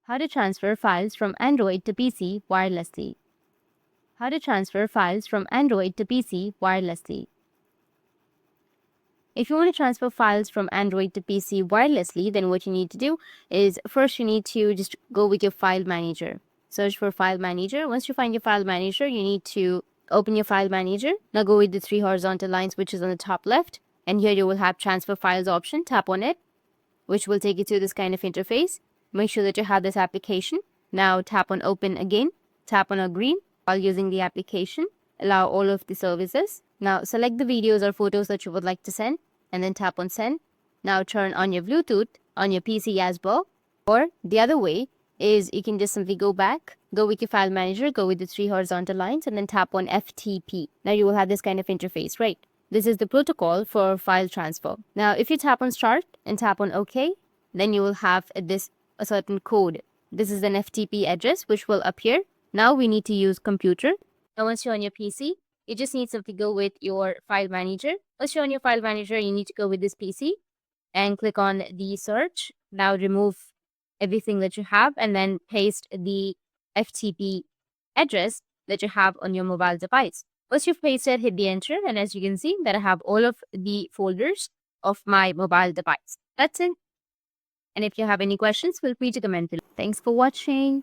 How to transfer files from Android to PC wirelessly. How to transfer files from Android to PC wirelessly. If you want to transfer files from Android to PC wirelessly, then what you need to do is first you need to just go with your file manager. Search for file manager. Once you find your file manager, you need to open your file manager. Now go with the three horizontal lines which is on the top left, and here you will have transfer files option. Tap on it, which will take you to this kind of interface. Make sure that you have this application. Now tap on open again. Tap on agree while using the application. Allow all of the services. Now select the videos or photos that you would like to send and then tap on send. Now turn on your Bluetooth on your PC as well. Or the other way is you can just simply go back, go with your file manager, go with the three horizontal lines and then tap on FTP. Now you will have this kind of interface, right? This is the protocol for file transfer. Now if you tap on start and tap on OK, then you will have a certain code. This is an FTP address which will appear. Now we need to use computer. Now once you're on your PC, you just need to simply go with your file manager. Once you're on your file manager, you need to go with this PC and click on the search. Now remove everything that you have and then paste the FTP address that you have on your mobile device. Once you've pasted, hit the enter, and as you can see that I have all of the folders of my mobile device. That's it. And if you have any questions, feel free to comment below. Thanks for watching.